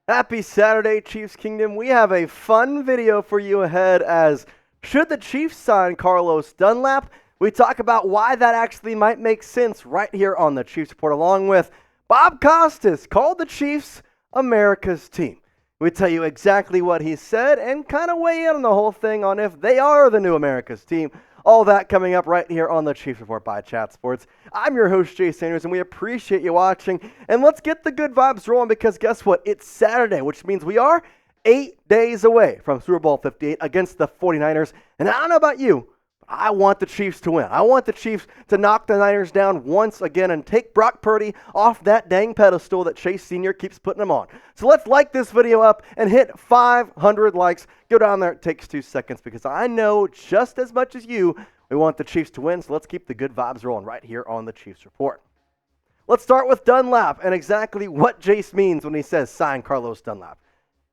Happy Saturday, Chiefs Kingdom. We have a fun video for you ahead as should the Chiefs sign Carlos Dunlap? We talk about why that actually might make sense right here on the Chiefs Report, along with Bob Costas called the Chiefs America's team. We tell you exactly what he said and kind of weigh in on the whole thing on if they are the new America's team. All that coming up right here on the Chiefs Report by Chat Sports. I'm your host, Jace Andrews, and we appreciate you watching. And let's get the good vibes rolling because guess what? It's Saturday, which means we are 8 days away from Super Bowl 58 against the 49ers. And I don't know about you, but I want the Chiefs to win. I want the Chiefs to knock the Niners down once again and take Brock Purdy off that dang pedestal that Chase Sr. keeps putting him on. So let's like this video up and hit 500 likes. Go down there. It takes 2 seconds because I know just as much as you, we want the Chiefs to win. So let's keep the good vibes rolling right here on the Chiefs Report. Let's start with Dunlap and exactly what Jace means when he says sign Carlos Dunlap.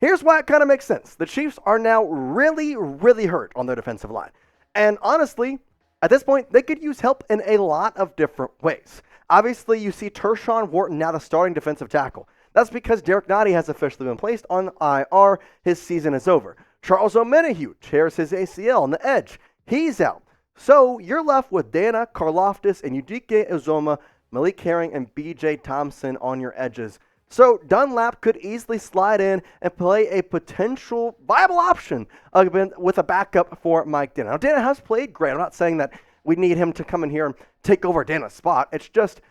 Here's why it kind of makes sense. The Chiefs are now really hurt on their defensive line. And honestly, at this point, they could use help in a lot of different ways. Obviously, you see Tershawn Wharton now the starting defensive tackle. That's because Derrick Nnadi has officially been placed on IR. His season is over. Charles Omenihu tears his ACL on the edge. He's out. So you're left with Dana, Karlaftis, and Udike Uzoma, Malik Herring, and BJ Thompson on your edges. So Dunlap could easily slide in and play a potential viable option with a backup for Mike Dana. Now, Dana has played great. I'm not saying that we need him to come in here and take over Dana's spot. It's just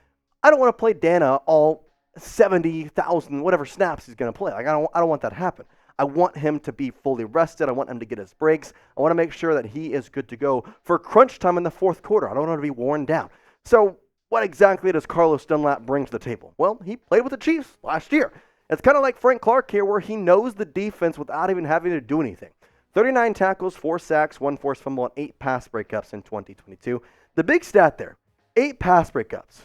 I don't want to play Dana all 70,000 whatever snaps he's going to play. Like I don't want that to happen. I want him to be fully rested. I want him to get his breaks. I want to make sure that he is good to go for crunch time in the fourth quarter. I don't want him to be worn down. So what exactly does Carlos Dunlap bring to the table? Well, he played with the Chiefs last year. It's kind of like Frank Clark here where he knows the defense without even having to do anything. 39 tackles, 4 sacks, 1 forced fumble, and 8 pass breakups in 2022. The big stat there, 8 pass breakups.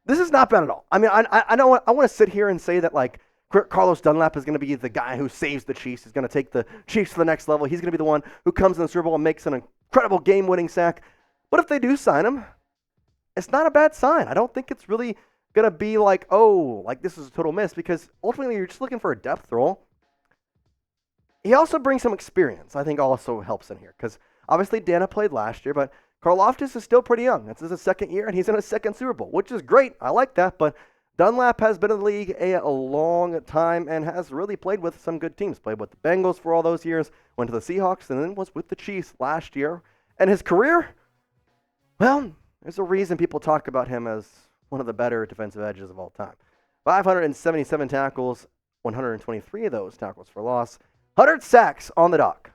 This is not bad at all. I mean, I know I want to sit here and say that like Carlos Dunlap is going to be the guy who saves the Chiefs. He's going to take the Chiefs to the next level. He's going to be the one who comes in the Super Bowl and makes an incredible game-winning sack. But if they do sign him, it's not a bad sign. I don't think it's really going to be like, oh, like this is a total miss because ultimately you're just looking for a depth role. He also brings some experience, I think also helps in here because obviously Dana played last year, but Karlaftis is still pretty young. This is his second year and he's in his second Super Bowl, which is great. I like that, but Dunlap has been in the league a long time and has really played with some good teams. Played with the Bengals for all those years, went to the Seahawks, and then was with the Chiefs last year. And his career, well, there's a reason people talk about him as one of the better defensive edges of all time. 577 tackles, 123 of those tackles for loss. 100 sacks on the dock.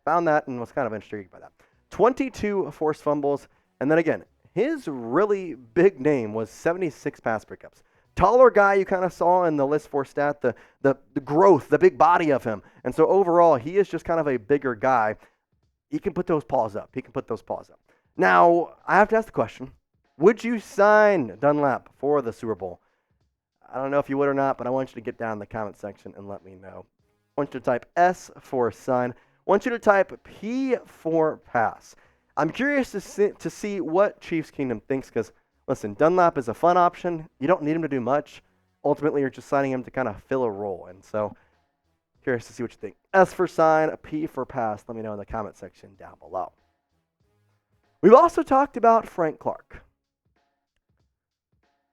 Found that and was kind of intrigued by that. 22 forced fumbles. And then again, his really big name was 76 pass breakups. Taller guy you kind of saw in the list for stat, the growth, the big body of him. And so overall, he is just kind of a bigger guy. He can put those paws up. Now, I have to ask the question, would you sign Dunlap for the Super Bowl? I don't know if you would or not, but I want you to get down in the comment section and let me know. I want you to type S for sign. I want you to type P for pass. I'm curious to see what Chiefs Kingdom thinks because, listen, Dunlap is a fun option. You don't need him to do much. Ultimately, you're just signing him to kind of fill a role. And so, curious to see what you think. S for sign, P for pass. Let me know in the comment section down below. We've also talked about Frank Clark.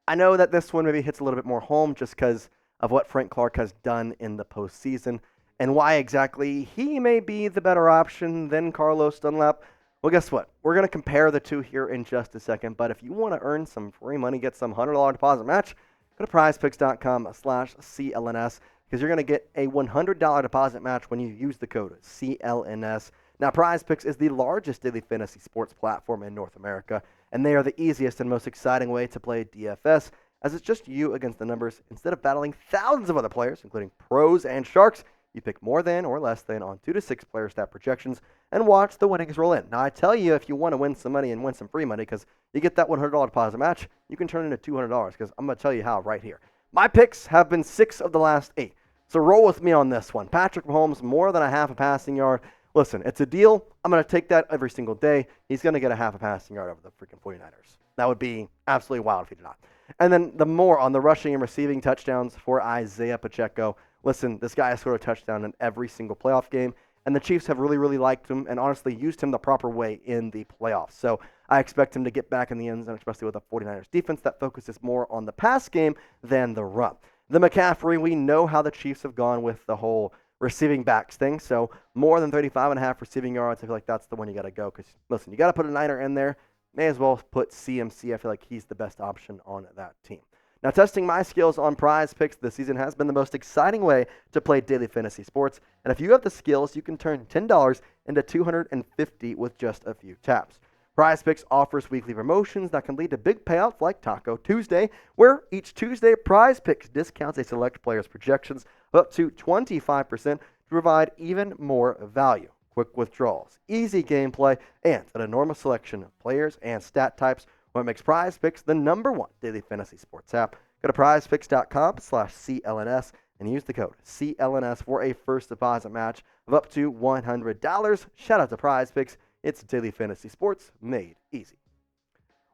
I know that this one maybe hits a little bit more home just because of what Frank Clark has done in the postseason and why exactly he may be the better option than Carlos Dunlap. Well, guess what? We're going to compare the two here in just a second, but if you want to earn some free money, get some $100 deposit match, go to prizepicks.com/CLNS because you're going to get a $100 deposit match when you use the code CLNS. Now, PrizePicks is the largest daily fantasy sports platform in North America, and they are the easiest and most exciting way to play DFS, as it's just you against the numbers. Instead of battling thousands of other players, including pros and sharks, you pick more than or less than on 2 to 6 player stat projections and watch the winnings roll in. Now, I tell you, if you want to win some money and win some free money, because you get that $100 deposit match, you can turn it into $200, because I'm going to tell you how right here. My picks have been 6 of the last 8, so roll with me on this one. Patrick Mahomes, more than a half a passing yard, listen, it's a deal. I'm going to take that every single day. He's going to get a half a passing yard over the freaking 49ers. That would be absolutely wild if he did not. And then the more on the rushing and receiving touchdowns for Isaiah Pacheco. Listen, this guy has scored a touchdown in every single playoff game, and the Chiefs have really, really liked him and honestly used him the proper way in the playoffs. So I expect him to get back in the end zone, especially with the 49ers defense that focuses more on the pass game than the run. The McCaffrey, we know how the Chiefs have gone with the whole receiving backs thing. So more than 35.5 receiving yards, I feel like that's the one you got to go. Because, listen, you got to put a Niner in there. May as well put CMC. I feel like he's the best option on that team. Now, testing my skills on Prize Picks this season has been the most exciting way to play daily fantasy sports. And if you have the skills, you can turn $10 into $250 with just a few taps. Prize Picks offers weekly promotions that can lead to big payouts like Taco Tuesday, where each Tuesday, Prize Picks discounts a select player's projections up to 25% to provide even more value. Quick withdrawals, easy gameplay, and an enormous selection of players and stat types, what makes Prize Picks the #1 daily fantasy sports app. Go to prizepicks.com/CLNS and use the code CLNS for a first deposit match of up to $100. Shout out to Prize Picks. It's daily fantasy sports made easy.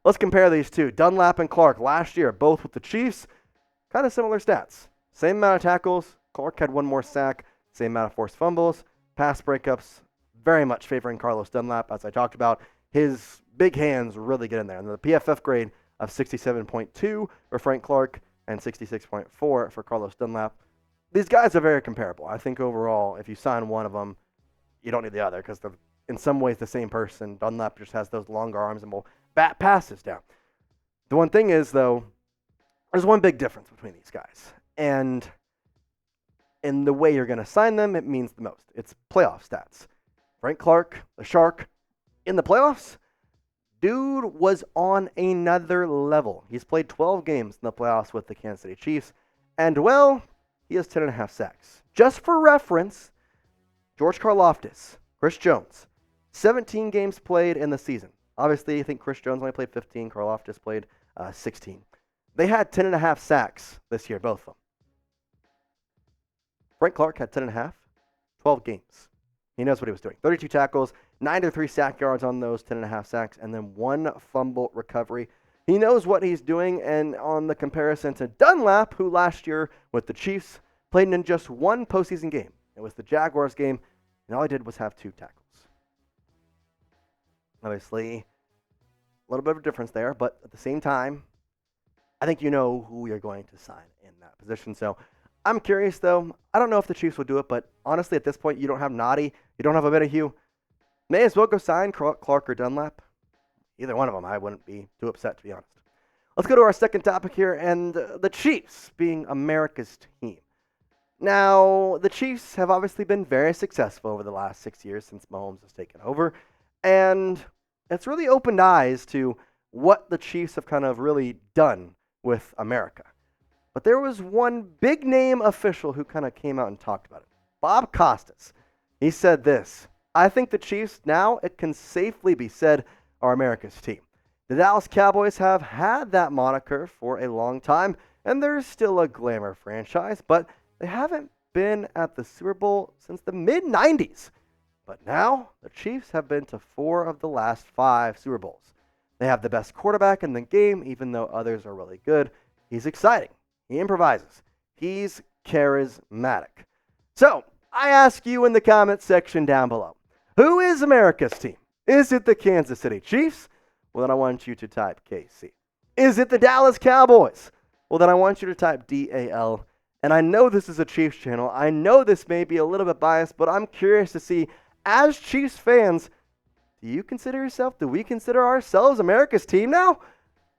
Let's compare these two. Dunlap and Clark last year, both with the Chiefs. Kind of similar stats. Same amount of tackles. Clark had one more sack. Same amount of forced fumbles. Pass breakups. Very much favoring Carlos Dunlap, as I talked about. His big hands really get in there. And the PFF grade of 67.2 for Frank Clark and 66.4 for Carlos Dunlap. These guys are very comparable. I think overall, if you sign one of them, you don't need the other because they're in some ways the same person. Dunlap just has those longer arms and will bat passes down. The one thing is, though, there's one big difference between these guys. And in the way you're going to sign them, it means the most. It's playoff stats. Frank Clark, the Shark, in the playoffs, dude was on another level. He's played 12 games in the playoffs with the Kansas City Chiefs. And, well, he has 10.5 sacks. Just for reference, George Karlaftis, Chris Jones, 17 games played in the season. Obviously, I think Chris Jones only played 15. Karlaftis played 16. They had 10.5 sacks this year, both of them. Frank Clark had 10.5, 12 games. He knows what he was doing. 32 tackles, 93 sack yards on those 10.5 sacks, and then 1 fumble recovery. He knows what he's doing, and on the comparison to Dunlap, who last year with the Chiefs played in just 1 postseason game. It was the Jaguars game, and all he did was have 2 tackles. Obviously, a little bit of a difference there, but at the same time, I think you know who you're going to sign in that position. So I'm curious, though. I don't know if the Chiefs would do it, but honestly, at this point, you don't have Noti. You don't have Omenihu. May as well go sign Clark or Dunlap. Either one of them, I wouldn't be too upset, to be honest. Let's go to our second topic here, and the Chiefs being America's team. Now, the Chiefs have obviously been very successful over the last 6 years since Mahomes has taken over, and it's really opened eyes to what the Chiefs have kind of really done with America. But there was one big name official who kind of came out and talked about it. Bob Costas. He said this: I think the Chiefs now, it can safely be said, are America's team. The Dallas Cowboys have had that moniker for a long time, and they're still a glamour franchise, but they haven't been at the Super Bowl since the mid-90s. But now, the Chiefs have been to 4 of the last 5 Super Bowls. They have the best quarterback in the game, even though others are really good. He's exciting. He improvises. He's charismatic. So, I ask you in the comment section down below, who is America's team? Is it the Kansas City Chiefs? Well, then I want you to type KC. Is it the Dallas Cowboys? Well, then I want you to type DAL. And I know this is a Chiefs channel. I know this may be a little bit biased, but I'm curious to see, as Chiefs fans, do we consider ourselves America's team now?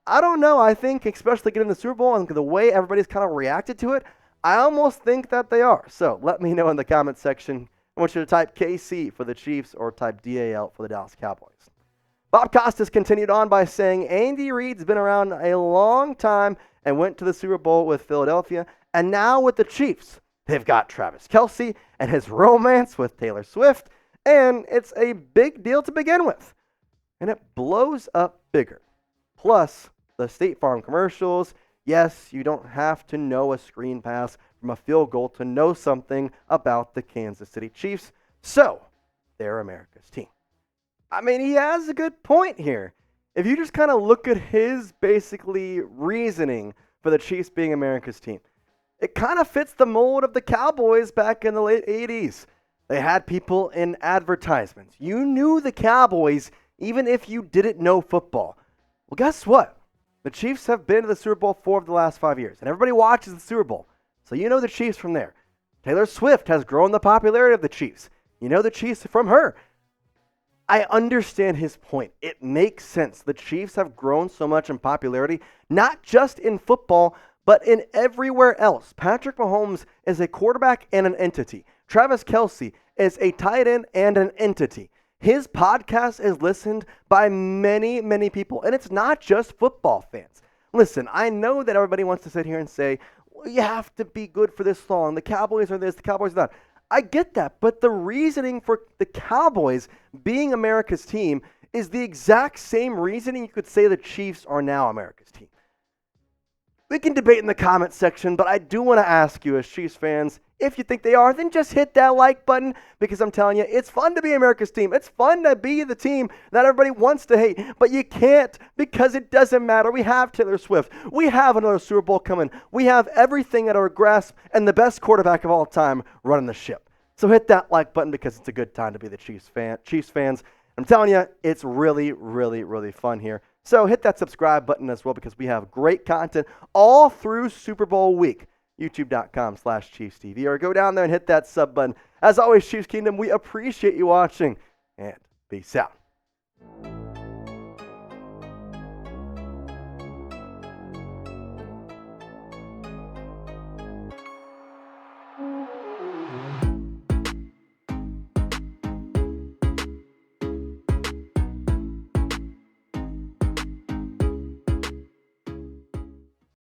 I don't know. I think, especially getting the Super Bowl and the way everybody's kind of reacted to it, I almost think that they are. So let me know in the comment section. I want you to type KC for the Chiefs or type DAL for the Dallas Cowboys. Bob Costas continued on by saying Andy Reid's been around a long time and went to the Super Bowl with Philadelphia, and now with the Chiefs, they've got Travis Kelce and his romance with Taylor Swift, and it's a big deal to begin with. And it blows up bigger. Plus, the State Farm commercials. Yes, you don't have to know a screen pass from a field goal to know something about the Kansas City Chiefs. So, they're America's team. I mean, he has a good point here. If you just kind of look at his basically reasoning for the Chiefs being America's team, it kind of fits the mold of the Cowboys back in the late 80s. They had people in advertisements. You knew the Cowboys even if you didn't know football. Well, guess what? The Chiefs have been to the Super Bowl 4 of the last 5 years, and everybody watches the Super Bowl. So you know the Chiefs from there. Taylor Swift has grown the popularity of the Chiefs. You know the Chiefs from her. I understand his point. It makes sense. The Chiefs have grown so much in popularity, not just in football, but in everywhere else. Patrick Mahomes is a quarterback and an entity. Travis Kelce is a tight end and an entity. His podcast is listened by many, many people, and it's not just football fans. Listen, I know that everybody wants to sit here and say, well, you have to be good for this long. The Cowboys are this, the Cowboys are that. I get that, but the reasoning for the Cowboys being America's team is the exact same reasoning you could say the Chiefs are now America's team. We can debate in the comments section, but I do want to ask you as Chiefs fans, if you think they are, then just hit that like button, because I'm telling you, it's fun to be America's team. It's fun to be the team that everybody wants to hate, but you can't, because it doesn't matter. We have Taylor Swift. We have another Super Bowl coming. We have everything at our grasp and the best quarterback of all time running the ship. So hit that like button, because it's a good time to be the Chiefs fans. I'm telling you, it's really, really, really fun here. So hit that subscribe button as well, because we have great content all through Super Bowl week. YouTube.com/ChiefsTV, or go down there and hit that sub button. As always, Chiefs Kingdom, we appreciate you watching, and peace out.